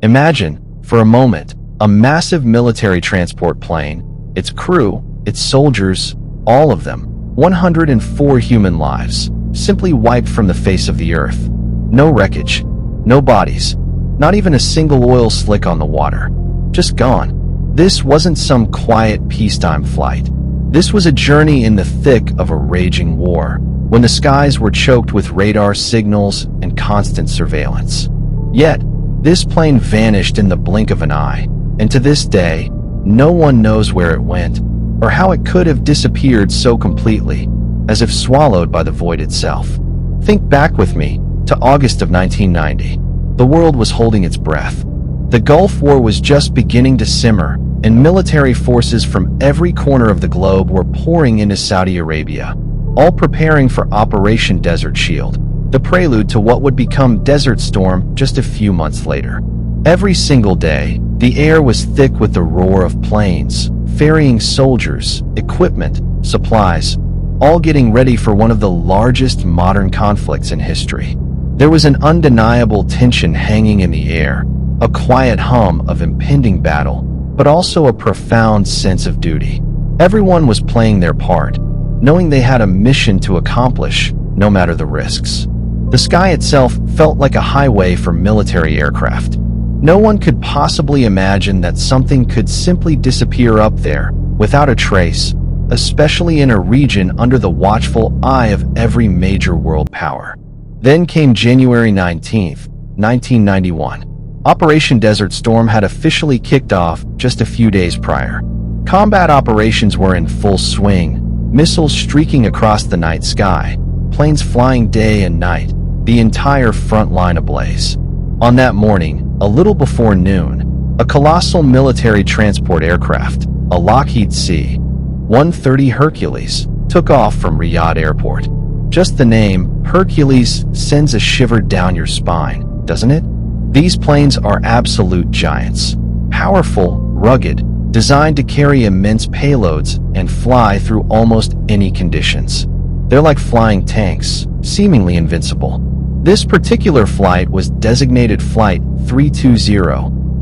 Imagine, for a moment, a massive military transport plane, its crew, its soldiers, all of them, 104 human lives, simply wiped from the face of the earth. No wreckage, no bodies, not even a single oil slick on the water. Just gone. This wasn't some quiet peacetime flight. This was a journey in the thick of a raging war, when the skies were choked with radar signals and constant surveillance. Yet, this plane vanished in the blink of an eye, and to this day, no one knows where it went, or how it could have disappeared so completely, as if swallowed by the void itself. Think back with me to August of 1990. The world was holding its breath. The Gulf War was just beginning to simmer, and military forces from every corner of the globe were pouring into Saudi Arabia, all preparing for Operation Desert Shield, the prelude to what would become Desert Storm just a few months later. Every single day, the air was thick with the roar of planes, ferrying soldiers, equipment, supplies, all getting ready for one of the largest modern conflicts in history. There was an undeniable tension hanging in the air, a quiet hum of impending battle, but also a profound sense of duty. Everyone was playing their part, knowing they had a mission to accomplish, no matter the risks. The sky itself felt like a highway for military aircraft. No one could possibly imagine that something could simply disappear up there, without a trace, especially in a region under the watchful eye of every major world power. Then came January 19th, 1991. Operation Desert Storm had officially kicked off just a few days prior. Combat operations were in full swing, missiles streaking across the night sky, planes flying day and night, the entire front line ablaze. On that morning, a little before noon, a colossal military transport aircraft, a Lockheed C-130 Hercules, took off from Riyadh Airport. Just the name, Hercules, sends a shiver down your spine, doesn't it? These planes are absolute giants. Powerful, rugged, designed to carry immense payloads and fly through almost any conditions. They're like flying tanks, seemingly invincible. This particular flight was designated Flight 320,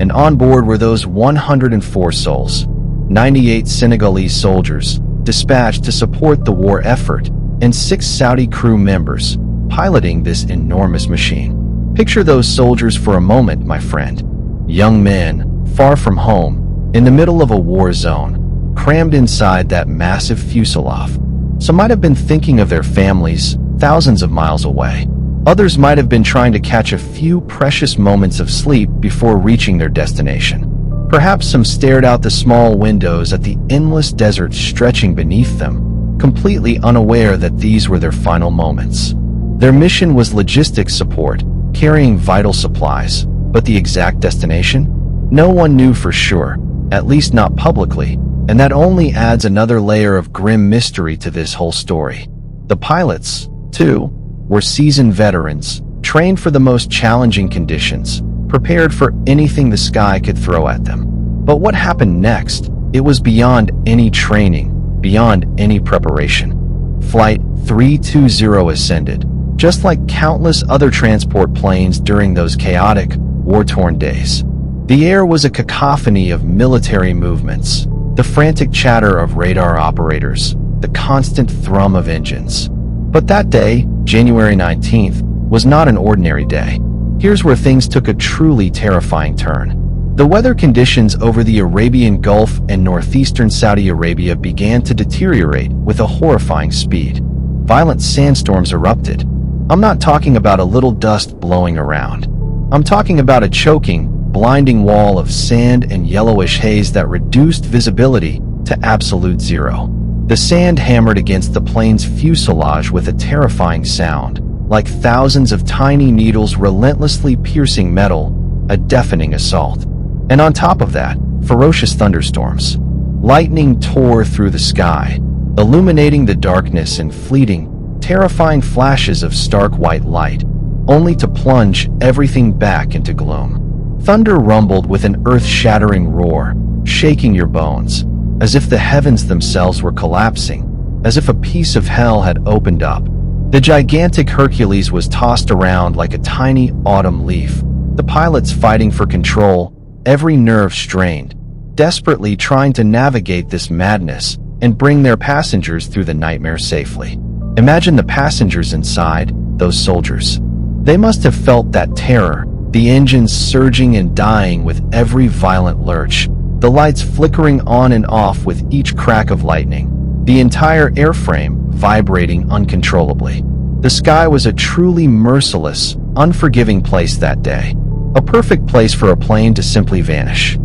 and on board were those 104 souls, 98 Senegalese soldiers, dispatched to support the war effort, and 6 Saudi crew members, piloting this enormous machine. Picture those soldiers for a moment, my friend. Young men, far from home, in the middle of a war zone, crammed inside that massive fuselage. Some might have been thinking of their families, thousands of miles away. Others might have been trying to catch a few precious moments of sleep before reaching their destination. Perhaps some stared out the small windows at the endless desert stretching beneath them, completely unaware that these were their final moments. Their mission was logistics support, carrying vital supplies, but the exact destination? No one knew for sure, at least not publicly, and that only adds another layer of grim mystery to this whole story. The pilots, too, were seasoned veterans, trained for the most challenging conditions, prepared for anything the sky could throw at them. But what happened next? It was beyond any training, beyond any preparation. Flight 320 ascended, just like countless other transport planes during those chaotic, war-torn days. The air was a cacophony of military movements, the frantic chatter of radar operators, the constant thrum of engines. But that day, January 19th, was not an ordinary day. Here's where things took a truly terrifying turn. The weather conditions over the Arabian Gulf and northeastern Saudi Arabia began to deteriorate with a horrifying speed. Violent sandstorms erupted. I'm not talking about a little dust blowing around. I'm talking about a choking, blinding wall of sand and yellowish haze that reduced visibility to absolute zero. The sand hammered against the plane's fuselage with a terrifying sound, like thousands of tiny needles relentlessly piercing metal, a deafening assault. And on top of that, ferocious thunderstorms. Lightning tore through the sky, illuminating the darkness in fleeting, terrifying flashes of stark white light, only to plunge everything back into gloom. Thunder rumbled with an earth-shattering roar, shaking your bones, as if the heavens themselves were collapsing, as if a piece of hell had opened up. The gigantic Hercules was tossed around like a tiny autumn leaf, The pilots fighting for control, every nerve strained, desperately trying to navigate this madness and bring their passengers through the nightmare safely. Imagine the passengers inside, those soldiers. They must have felt that terror, the engines surging and dying with every violent lurch, the lights flickering on and off with each crack of lightning, the entire airframe vibrating uncontrollably. The sky was a truly merciless, unforgiving place that day. A perfect place for a plane to simply vanish.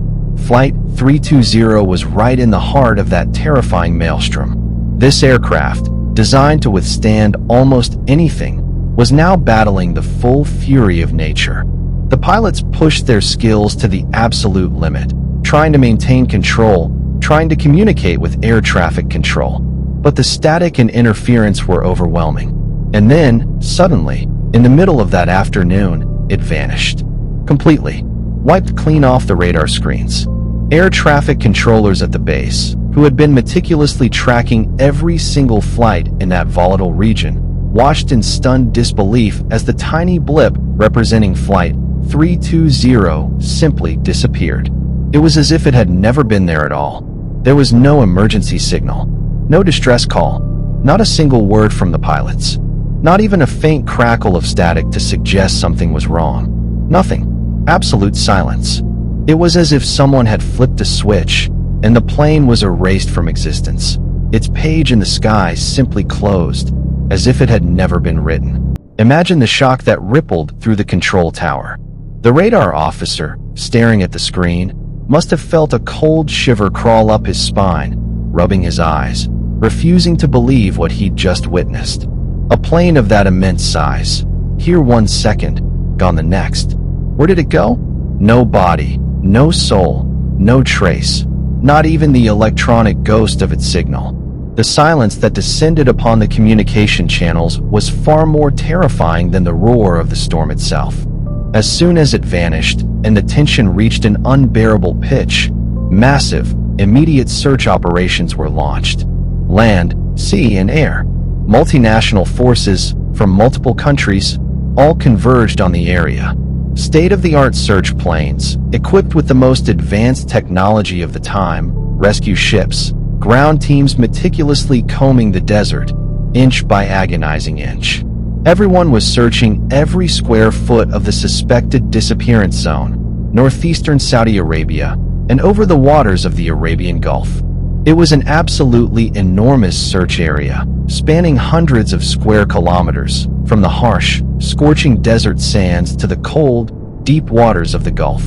Flight 320 was right in the heart of that terrifying maelstrom. This aircraft, designed to withstand almost anything, was now battling the full fury of nature. The pilots pushed their skills to the absolute limit, trying to maintain control, trying to communicate with air traffic control. But the static and interference were overwhelming. And then, suddenly, in the middle of that afternoon, it vanished. Completely. Wiped clean off the radar screens. Air traffic controllers at the base, who had been meticulously tracking every single flight in that volatile region, watched in stunned disbelief as the tiny blip representing Flight 320 simply disappeared. It was as if it had never been there at all. There was no emergency signal, no distress call, not a single word from the pilots, not even a faint crackle of static to suggest something was wrong. Nothing. Absolute silence. It was as if someone had flipped a switch and the plane was erased from existence. Its page in the sky simply closed, as if it had never been written. Imagine the shock that rippled through the control tower. The radar officer, staring at the screen, must have felt a cold shiver crawl up his spine, rubbing his eyes, refusing to believe what he'd just witnessed. A plane of that immense size, here 1 second, gone the next. Where did it go? No body, no soul, no trace, not even the electronic ghost of its signal. The silence that descended upon the communication channels was far more terrifying than the roar of the storm itself. As soon as it vanished and the tension reached an unbearable pitch, massive, immediate search operations were launched. Land, sea, and air. Multinational forces from multiple countries all converged on the area. State-of-the-art search planes, equipped with the most advanced technology of the time, rescue ships, ground teams meticulously combing the desert, inch by agonizing inch. Everyone was searching every square foot of the suspected disappearance zone, northeastern Saudi Arabia, and over the waters of the Arabian Gulf. It was an absolutely enormous search area, spanning hundreds of square kilometers, from the harsh, scorching desert sands to the cold, deep waters of the Gulf.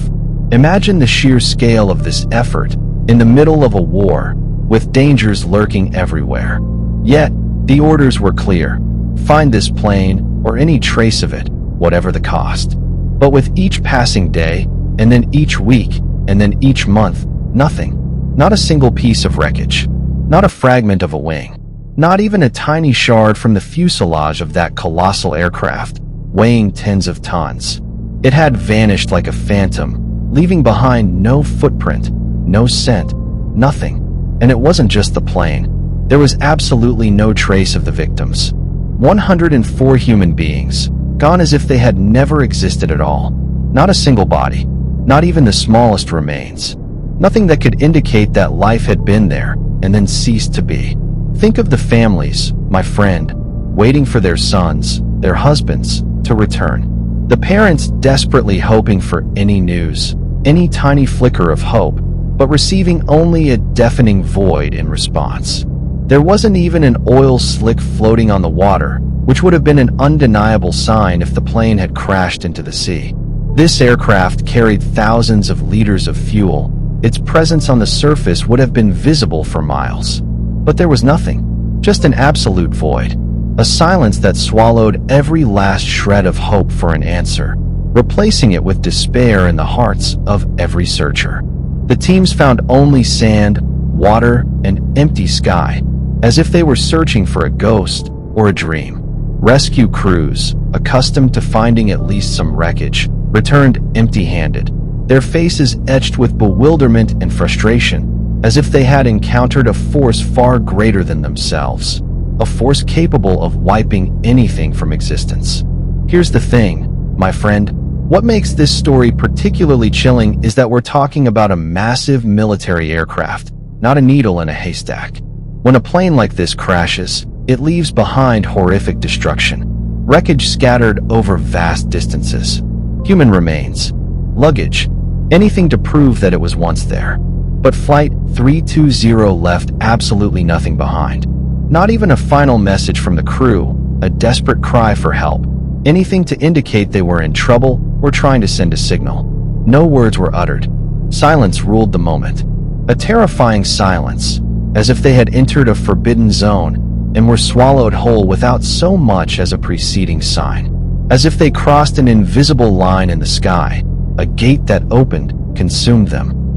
Imagine the sheer scale of this effort, in the middle of a war, with dangers lurking everywhere. Yet, the orders were clear. Find this plane, or any trace of it, whatever the cost. But with each passing day, and then each week, and then each month, nothing. Not a single piece of wreckage. Not a fragment of a wing. Not even a tiny shard from the fuselage of that colossal aircraft, weighing tens of tons. It had vanished like a phantom, leaving behind no footprint, no scent, nothing. And it wasn't just the plane. There was absolutely no trace of the victims. 104 human beings, gone as if they had never existed at all. Not a single body, not even the smallest remains. Nothing that could indicate that life had been there and then ceased to be. Think of the families, my friend, waiting for their sons, their husbands, to return. The parents desperately hoping for any news, any tiny flicker of hope, but receiving only a deafening void in response. There wasn't even an oil slick floating on the water, which would have been an undeniable sign if the plane had crashed into the sea. This aircraft carried thousands of liters of fuel. Its presence on the surface would have been visible for miles. But there was nothing, just an absolute void. A silence that swallowed every last shred of hope for an answer, replacing it with despair in the hearts of every searcher. The teams found only sand, water, and empty sky, as if they were searching for a ghost or a dream. Rescue crews, accustomed to finding at least some wreckage, returned empty-handed, their faces etched with bewilderment and frustration, as if they had encountered a force far greater than themselves, a force capable of wiping anything from existence. Here's the thing, my friend, What makes this story particularly chilling is that we're talking about a massive military aircraft, not a needle in a haystack. When a plane like this crashes, it leaves behind horrific destruction. Wreckage scattered over vast distances. Human remains. Luggage. Anything to prove that it was once there. But Flight 320 left absolutely nothing behind. Not even a final message from the crew, a desperate cry for help. Anything to indicate they were in trouble or trying to send a signal. No words were uttered. Silence ruled the moment. A terrifying silence, as if they had entered a forbidden zone and were swallowed whole without so much as a preceding sign. As if they crossed an invisible line in the sky, a gate that opened, consumed them.